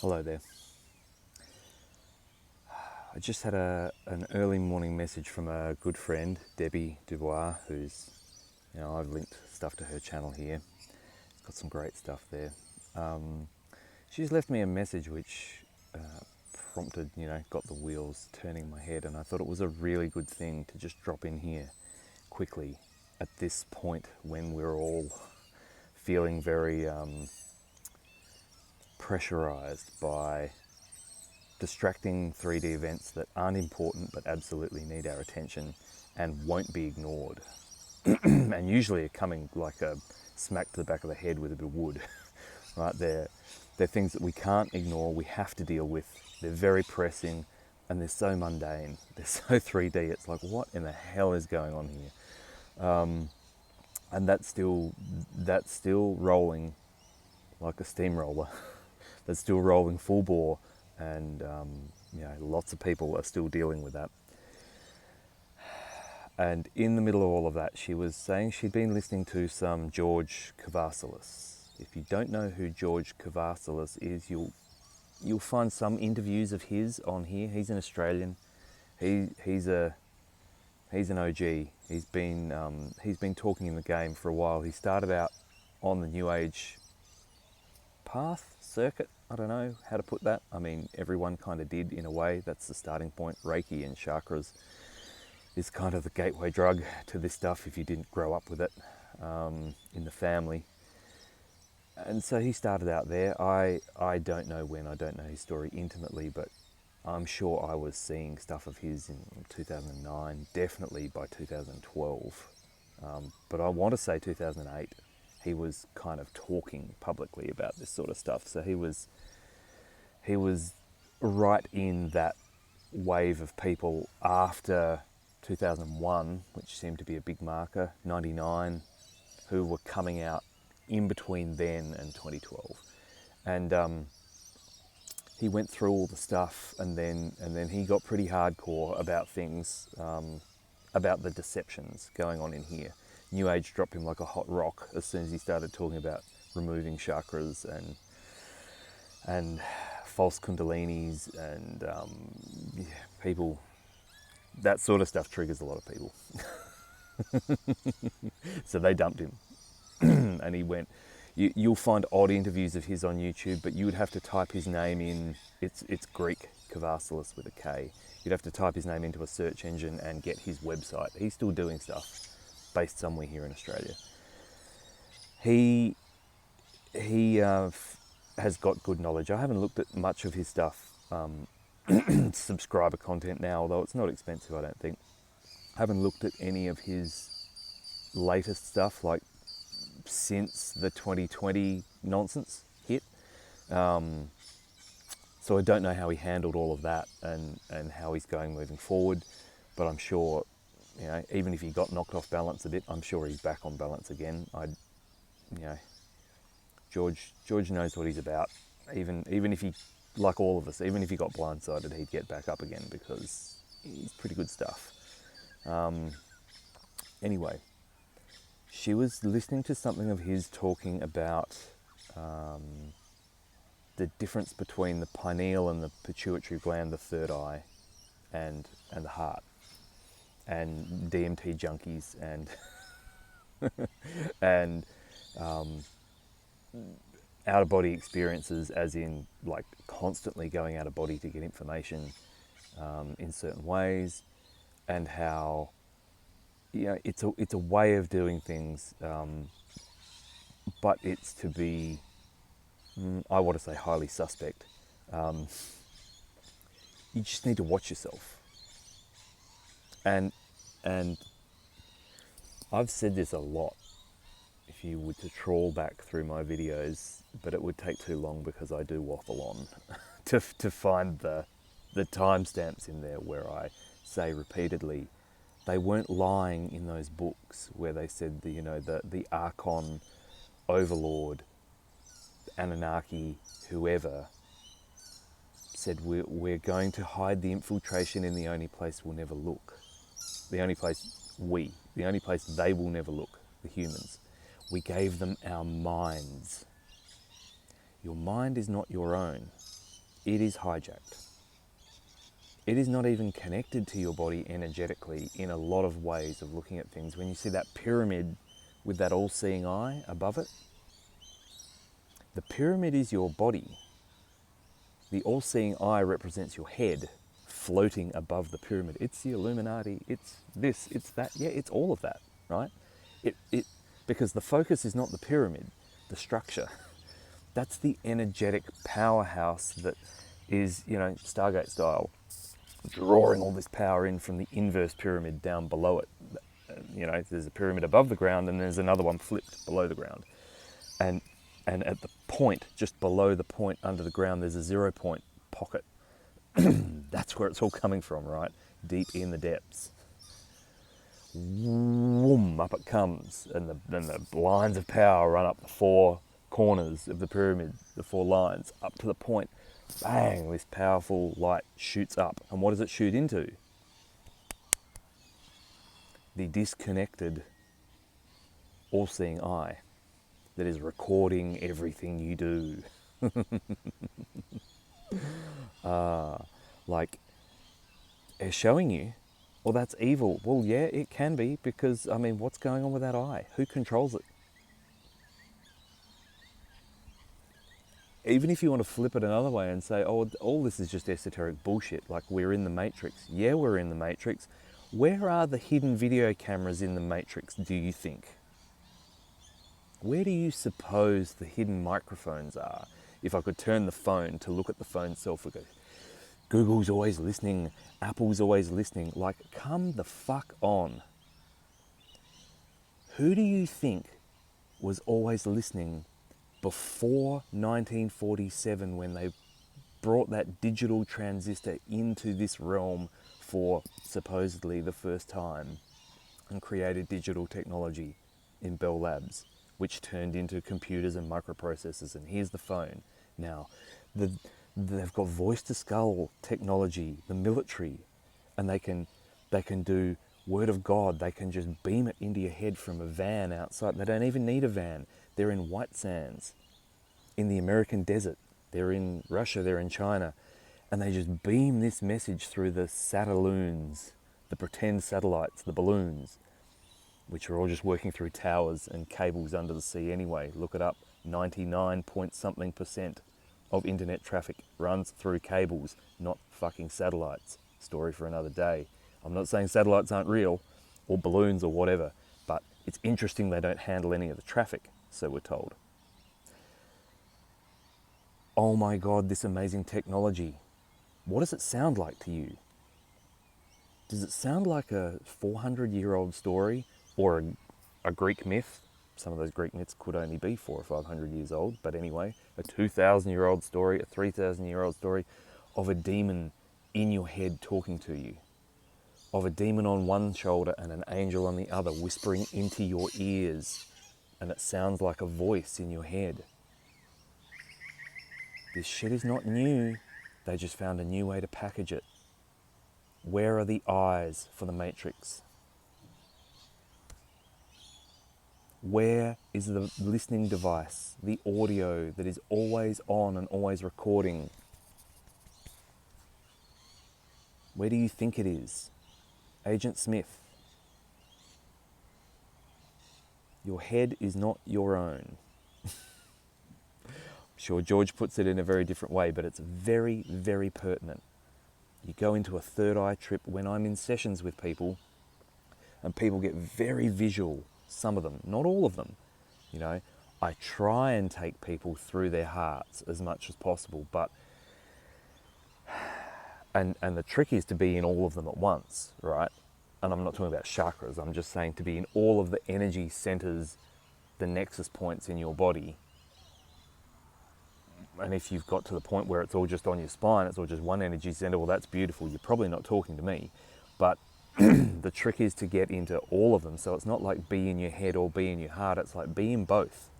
Hello there. I just had an early morning message from a good friend, Debbie Dubois, who's, I've linked stuff to her channel here. Got some great stuff there. She's left me a message which prompted, got the wheels turning in my head, and I thought it was a really good thing to just drop in here quickly at this point when we're all feeling very pressurized by distracting 3D events that aren't important but absolutely need our attention and won't be ignored. And usually are coming like a smack to the back of the head with a bit of wood. Right? They're things that we can't ignore, we have to deal with. They're very pressing and they're so mundane. They're so 3D. It's like, what in the hell is going on here? And that's still rolling like a steamroller. That's still rolling full bore, and lots of people are still dealing with that. And in the middle of all of that, she was saying she'd been listening to some George Kavaris. If you don't know who George Kavaris is, you'll find some interviews of his on here. He's an Australian. He's an OG. He's been talking in the game for a while. He started out on the New Age path, circuit. I don't know how to put that. I mean, everyone kind of did in a way. That's the starting point. Reiki and chakras is kind of the gateway drug to this stuff if you didn't grow up with it in the family. And so he started out there. I don't know when, I don't know his story intimately, but I'm sure I was seeing stuff of his in 2009, definitely by 2012. But I want to say 2008, he was kind of talking publicly about this sort of stuff. So he was right in that wave of people after 2001, which seemed to be a big marker, 99, who were coming out in between then and 2012. And he went through all the stuff, and then he got pretty hardcore about things, about the deceptions going on in here. New Age dropped him like a hot rock as soon as he started talking about removing chakras and false kundalinis and people. That sort of stuff triggers a lot of people. So they dumped him. And he went. You'll find odd interviews of his on YouTube, but you would have to type his name in. It's Greek, Kavaris with a K. You'd have to type his name into a search engine and get his website. He's still doing stuff, based somewhere here in Australia. He has got good knowledge. I haven't looked at much of his stuff, subscriber content now, although it's not expensive, I don't think. I haven't looked at any of his latest stuff, like since the 2020 nonsense hit. So I don't know how he handled all of that and how he's going moving forward, but I'm sure, even if he got knocked off balance a bit, I'm sure he's back on balance again. George knows what he's about. Even if he, like all of us, even if he got blindsided, he'd get back up again because he's pretty good stuff. Anyway, she was listening to something of his talking about the difference between the pineal and the pituitary gland, the third eye, and the heart, and DMT junkies and and out of body experiences, as in like constantly going out of body to get information in certain ways, and how it's a way of doing things, but it's to be, I want to say, highly suspect. You just need to watch yourself. And I've said this a lot if you were to trawl back through my videos, but it would take too long because I do waffle on to find the timestamps in there where I say repeatedly, they weren't lying in those books where they said the Archon overlord, Anunnaki, whoever, said we're going to hide the infiltration in the only place we'll never look. The only place they will never look, the humans. We gave them our minds. Your mind is not your own. it is hijacked. It is not even connected to your body energetically in a lot of ways of looking at things. When you see that pyramid with that all-seeing eye above it, the pyramid is your body. The all-seeing eye represents your head floating above the pyramid. It's the Illuminati, it's this, it's that. Yeah, it's all of that, right? Because the focus is not the pyramid, the structure. That's the energetic powerhouse that is, Stargate style, drawing all this power in from the inverse pyramid down below it. There's a pyramid above the ground and there's another one flipped below the ground. And at the point, just below the point under the ground, there's a 0 point pocket. That's where it's all coming from, right? Deep in the depths. Whoom, up it comes. And then the lines of power run up the 4 corners of the pyramid, the 4 lines, up to the point. Bang, this powerful light shoots up. And what does it shoot into? The disconnected, all-seeing eye that is recording everything you do. It's showing you, well, that's evil. Well, yeah, it can be, because, what's going on with that eye? Who controls it? Even if you want to flip it another way and say, oh, all this is just esoteric bullshit, like we're in the Matrix. Yeah, we're in the Matrix. Where are the hidden video cameras in the Matrix, do you think? Where do you suppose the hidden microphones are? If I could turn the phone to look at the phone itself, we go, Google's always listening, Apple's always listening. Like, come the fuck on. Who do you think was always listening before 1947, when they brought that digital transistor into this realm for supposedly the first time and created digital technology in Bell Labs, which turned into computers and microprocessors? And here's the phone. Now, they've got voice-to-skull technology, the military, and they can do word of God. They can just beam it into your head from a van outside. They don't even need a van. They're in white sands, in the American desert. They're in Russia, they're in China. And they just beam this message through the satelloons, the pretend satellites, the balloons, which are all just working through towers and cables under the sea anyway. Look it up, 99 point something % of internet traffic runs through cables, not fucking satellites. Story for another day. I'm not saying satellites aren't real, or balloons or whatever, but it's interesting they don't handle any of the traffic, so we're told. Oh my God, this amazing technology. What does it sound like to you? Does it sound like a 400-year-old story or a Greek myth? Some of those Greek myths could only be 400 or 500 years old, but anyway, a 2,000-year-old story, a 3,000-year-old story of a demon in your head talking to you, of a demon on one shoulder and an angel on the other whispering into your ears, and it sounds like a voice in your head. This shit is not new. They just found a new way to package it. Where are the eyes for the Matrix? Where is the listening device, the audio that is always on and always recording? Where do you think it is? Agent Smith, your head is not your own. Sure, George puts it in a very different way, but it's very, very pertinent. You go into a third eye trip when I'm in sessions with people, and people get very visual, some of them, not all of them. I try and take people through their hearts as much as possible, but and the trick is to be in all of them at once, right? And I'm not talking about chakras, I'm just saying to be in all of the energy centers, the nexus points in your body. And if you've got to the point where it's all just on your spine, it's all just one energy center, well, that's beautiful. You're probably not talking to me. But the trick is to get into all of them. So it's not like be in your head or be in your heart. It's like be in both.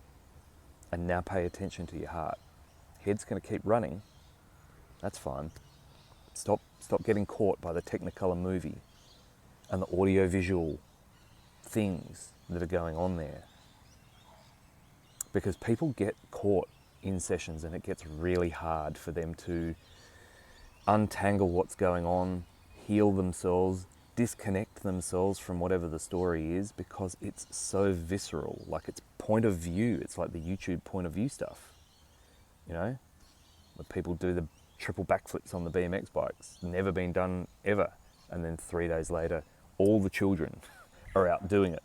And now pay attention to your heart. Head's going to keep running. That's fine. Stop getting caught by the Technicolor movie and the audio-visual things that are going on there. Because people get caught in sessions and it gets really hard for them to untangle what's going on, heal themselves, disconnect themselves from whatever the story is, because it's so visceral. Like, it's point of view. It's like the YouTube point of view stuff, you know, where people do the triple backflips on the BMX bikes, never been done ever, and then 3 days later all the children are out doing it.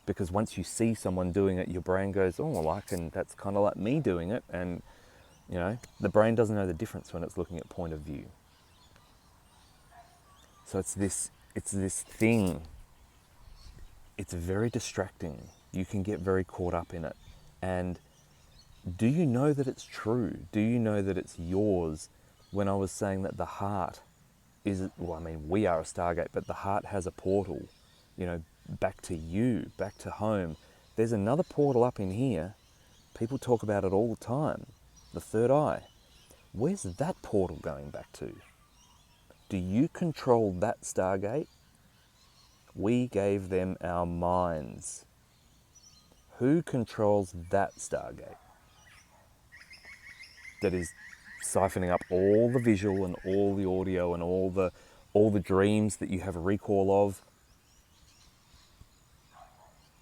Because once you see someone doing it, your brain goes, oh, well, that's kind of like me doing it. And, you know, the brain doesn't know the difference when it's looking at point of view. So it's this thing. It's very distracting. You can get very caught up in it. And do you know that it's true? Do you know that it's yours? When I was saying that the heart is, well, I mean, we are a Stargate, but the heart has a portal, you know, back to you, back to home. There's another portal up in here. People talk about it all the time. The third eye. Where's that portal going back to? Do you control that Stargate? We gave them our minds. Who controls that Stargate? That is siphoning up all the visual and all the audio and all the dreams that you have a recall of.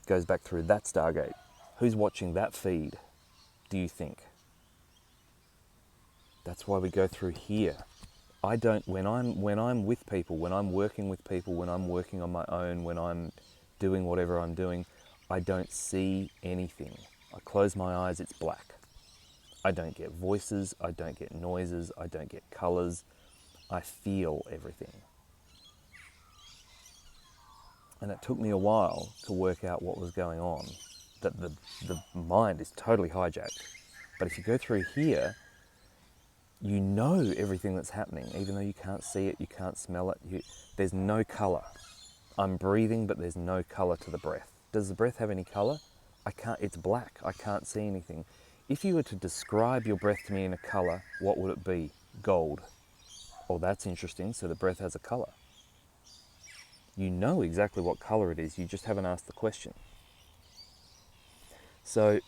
Goes back through that Stargate. Who's watching that feed, do you think? That's why we go through here. I don't, when I'm with people, when I'm working with people, when I'm working on my own, when I'm doing whatever I'm doing, I don't see anything. I close my eyes, it's black. I don't get voices, I don't get noises, I don't get colours. I feel everything. And it took me a while to work out what was going on, that the mind is totally hijacked. But if you go through here, you know everything that's happening, even though you can't see it, you can't smell it, there's no colour. I'm breathing, but there's no colour to the breath. Does the breath have any colour? It's black, I can't see anything. If you were to describe your breath to me in a colour, what would it be? Gold. Oh, that's interesting, so the breath has a colour. You know exactly what colour it is, you just haven't asked the question. So,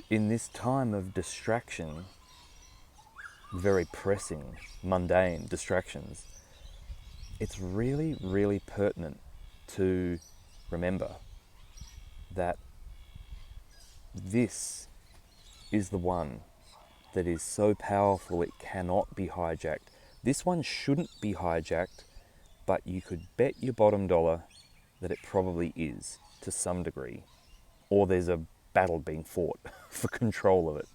in this time of distraction, very pressing, mundane distractions, it's really, really pertinent to remember that this is the one that is so powerful it cannot be hijacked. This one shouldn't be hijacked, but you could bet your bottom dollar that it probably is to some degree. Or there's a battle being fought for control of it.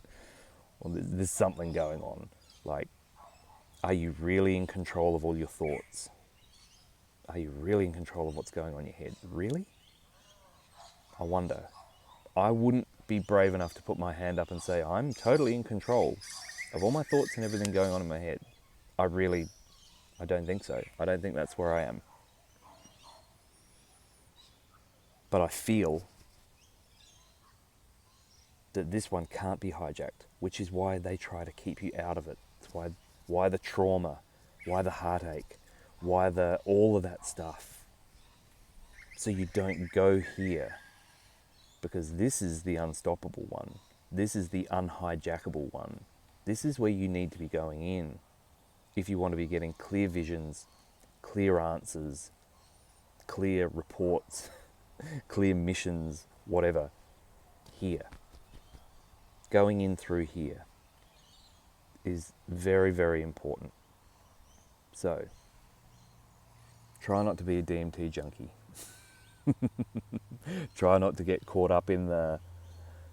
Or there's something going on. Like, are you really in control of all your thoughts? Are you really in control of what's going on in your head? Really? I wonder. I wouldn't be brave enough to put my hand up and say, I'm totally in control of all my thoughts and everything going on in my head. I don't think so. I don't think that's where I am. But I feel that this one can't be hijacked, which is why they try to keep you out of it. It's why the trauma, why the heartache, why all of that stuff. So you don't go here. Because this is the unstoppable one. This is the unhijackable one. This is where you need to be going in if you want to be getting clear visions, clear answers, clear reports, clear missions, whatever. Here. Going in through here is very, very important. So, try not to be a DMT junkie. Try not to get caught up in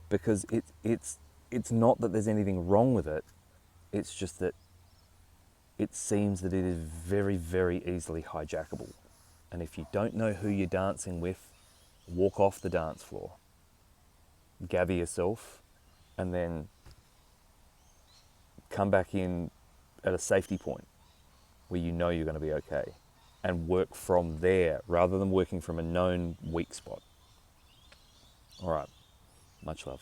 because it's not that there's anything wrong with it, it's just that it seems that it is very, very easily hijackable. And if you don't know who you're dancing with, walk off the dance floor, gather yourself, and then come back in at a safety point where you know you're going to be okay, and work from there rather than working from a known weak spot. All right, much love.